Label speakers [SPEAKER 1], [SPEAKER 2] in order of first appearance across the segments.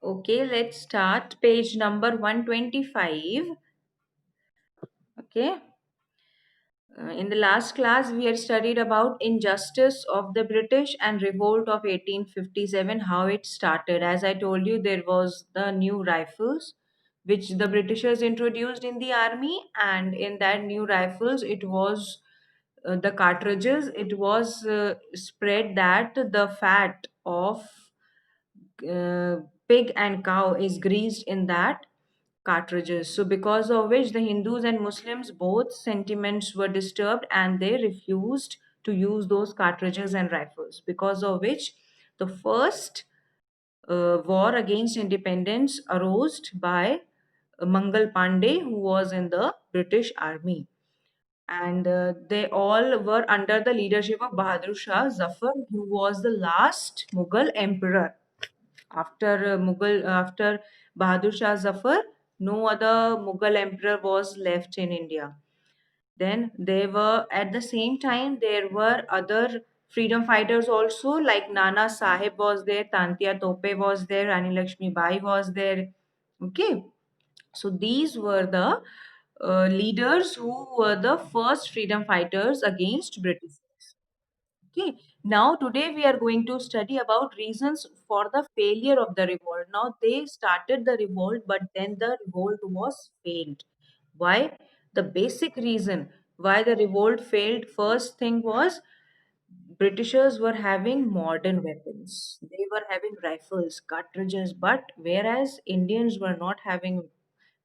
[SPEAKER 1] Okay, let's start page number 125. Okay. In the last class, we had studied about injustice of the British and revolt of 1857, how it started. As I told you, there was the new rifles, which the Britishers introduced in the army, and in that new rifles, it was the cartridges. It was spread that the fat of uh, pig and cow is greased in that cartridges. So, because of which the Hindus and Muslims both sentiments were disturbed and they refused to use those cartridges and rifles. Because of which the first war against independence arose by Mangal Pandey, who was in the British army. And they all were under the leadership of Bahadur Shah Zafar, who was the last Mughal emperor. After Bahadur Shah Zafar, no other Mughal emperor was left in India. Then there were at the same time there were other freedom fighters also, like Nana Sahib was there, Tantia Tope was there, Rani Lakshmi Bai was there. Okay, so these were the leaders who were the first freedom fighters against British. Okay, now today we are going to study about reasons for the failure of the revolt. Now they started the revolt, but then the revolt was failed. Why? The basic reason why the revolt failed, first thing was Britishers were having modern weapons. They were having rifles, cartridges, but whereas Indians were not having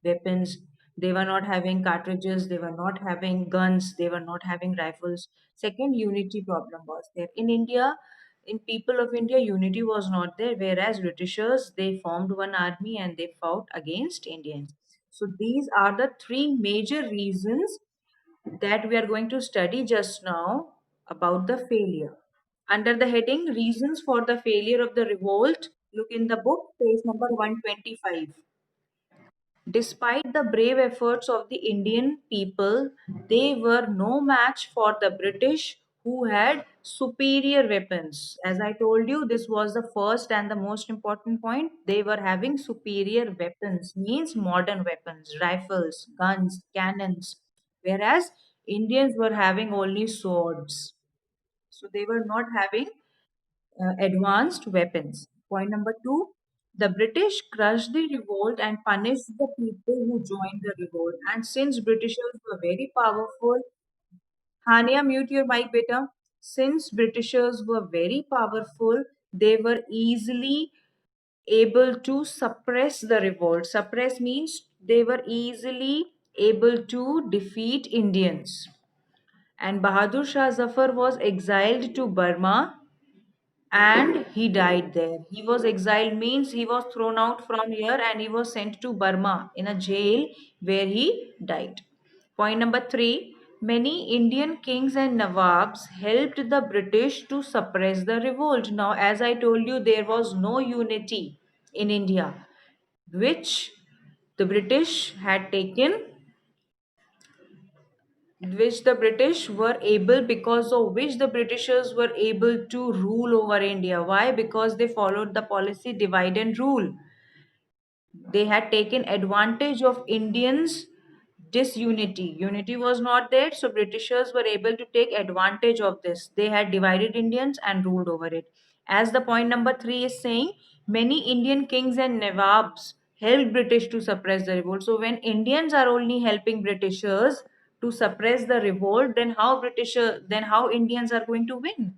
[SPEAKER 1] weapons, they were not having cartridges, they were not having guns, they were not having rifles. Second, unity problem was there. In India, in people of India, unity was not there, whereas Britishers they formed one army and they fought against Indians. So these are the three major reasons that we are going to study just now about the failure. Under the heading Reasons for the Failure of the Revolt, look in the book, page number 125. Despite the brave efforts of the Indian people, they were no match for the British, who had superior weapons. As I told you, this was the first and the most important point. They were having superior weapons, means modern weapons, rifles, guns, cannons, whereas Indians were having only swords. So they were not having advanced weapons. Point number two, the British crushed the revolt and punished the people who joined the revolt. And since Britishers were very powerful, Hania, mute your mic, beta. Since Britishers were very powerful, they were easily able to suppress the revolt. Suppress means they were easily able to defeat Indians. And Bahadur Shah Zafar was exiled to Burma and he died there. He was exiled means he was thrown out from here and he was sent to Burma in a jail where he died. Point number three, many Indian kings and Nawabs helped the British to suppress the revolt. Now, as I told you, there was no unity in India, which the British had taken, which the British were able, because of which the Britishers were able to rule over India. Why? Because they followed the policy divide and rule. They had taken advantage of Indians' disunity. Unity was not there, so Britishers were able to take advantage of this. They had divided Indians and ruled over it. As the point number three is saying, many Indian kings and Nawabs helped British to suppress the revolt. So when Indians are only helping Britishers to suppress the revolt, then how Indians are going to win?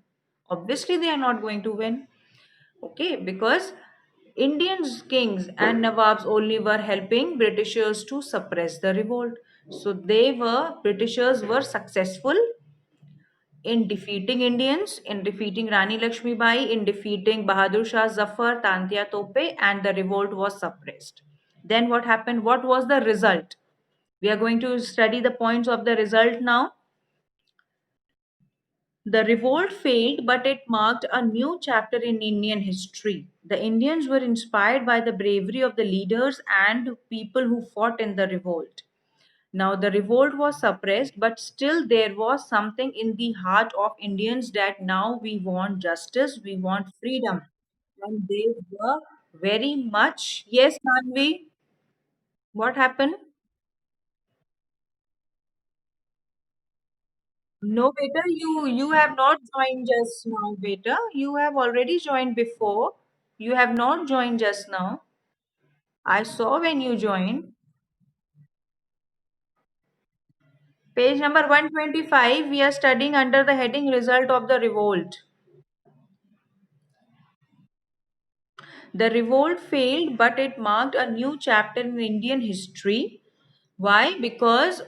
[SPEAKER 1] Obviously, they are not going to win. Okay, because Indians, kings, and Nawabs only were helping Britishers to suppress the revolt. So Britishers were successful in defeating Indians, in defeating Rani Lakshmi Bai, in defeating Bahadur Shah Zafar, Tantia Tope, and the revolt was suppressed. Then what happened? What was the result? We are going to study the points of the result now. The revolt failed, but it marked a new chapter in Indian history. The Indians were inspired by the bravery of the leaders and people who fought in the revolt. Now, the revolt was suppressed, but still there was something in the heart of Indians that now we want justice, we want freedom. And they were Very much. Yes, Manvi, what happened? No, beta, you have not joined just now, beta. You have already joined before. You have not joined just now. I saw when you joined. Page number 125, we are studying under the heading Result of the Revolt. The revolt failed, but it marked a new chapter in Indian history. Why? Because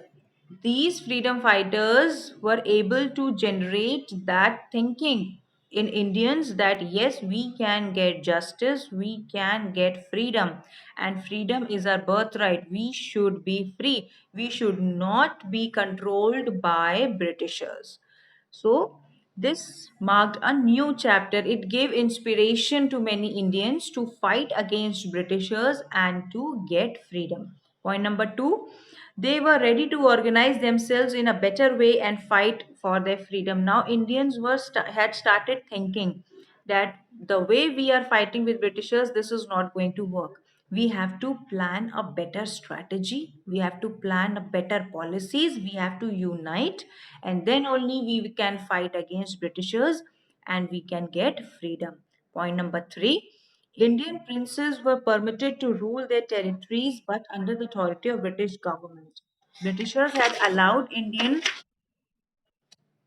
[SPEAKER 1] these freedom fighters were able to generate that thinking in Indians that yes, we can get justice, we can get freedom, and freedom is our birthright. We should be free, we should not be controlled by Britishers. So, this marked a new chapter. It gave inspiration to many Indians to fight against Britishers and to get freedom. Point number two, they were ready to organize themselves in a better way and fight for their freedom. Now, Indians had started thinking that the way we are fighting with Britishers, this is not going to work. We have to plan a better strategy, we have to plan a better policies, we have to unite, and then only we can fight against Britishers and we can get freedom. Point number three, Indian princes were permitted to rule their territories but under the authority of British government. Britishers had allowed Indian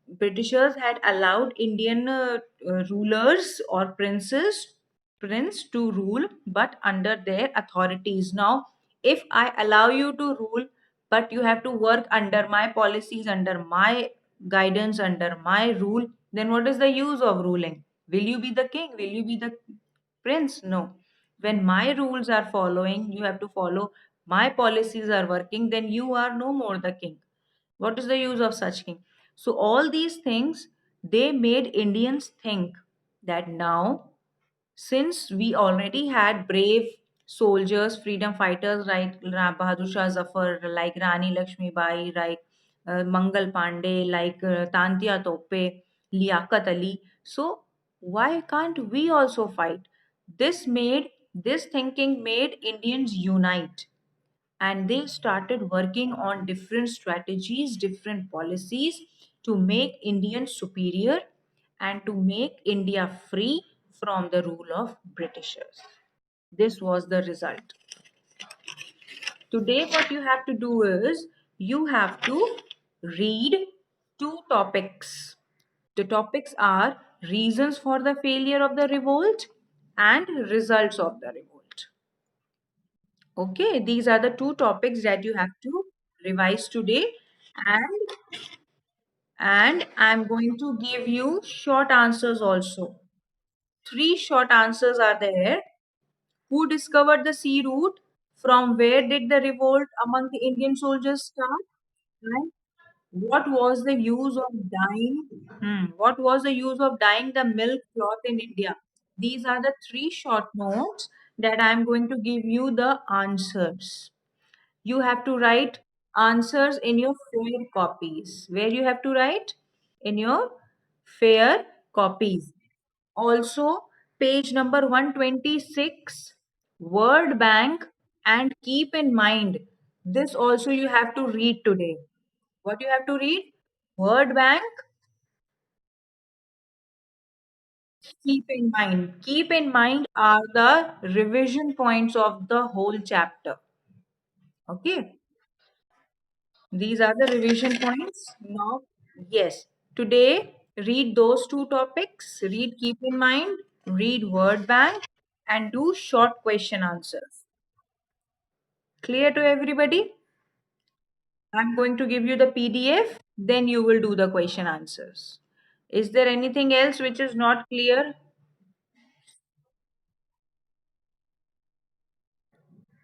[SPEAKER 1] Britishers had allowed Indian rulers or prince to rule, but under their authorities. Now, if I allow you to rule, but you have to work under my policies, under my guidance, under my rule, then what is the use of ruling? Will you be the king? Will you be the prince? No. When my rules are following, you have to follow. My policies are working, then you are no more the king. What is the use of such king? So all these things, they made Indians think that now, since we already had brave soldiers, freedom fighters like Bahadur Shah Zafar, like Rani Lakshmi Bai, like Mangal Pandey, like Tantia Tope, Liaquat Ali. So why can't we also fight? This thinking made Indians unite, and they started working on different strategies, different policies to make Indians superior and to make India free from the rule of Britishers. This was the result. Today, what you have to do is you have to read two topics. The topics are reasons for the failure of the revolt and results of the revolt. Okay, these are the two topics that you have to revise today, and I'm going to give you short answers also. Three short answers are there. Who discovered the sea route? From where did the revolt among the Indian soldiers start? And what was the use of dyeing? What was the use of dyeing the milk cloth in India? These are the three short notes that I'm going to give you the answers. You have to write answers in your fair copies. Where you have to write? In your fair copies. Also, page number 126, word bank, and keep in mind, this also you have to read today. What you have to read? Word bank, keep in mind. Keep in mind are the revision points of the whole chapter. Okay. These are the revision points. Now, yes, today read those two topics. Read keep in mind, read word bank, and do short question answers. Clear to everybody? I'm going to give you the PDF, then you will do the question answers. Is there anything else which is not clear?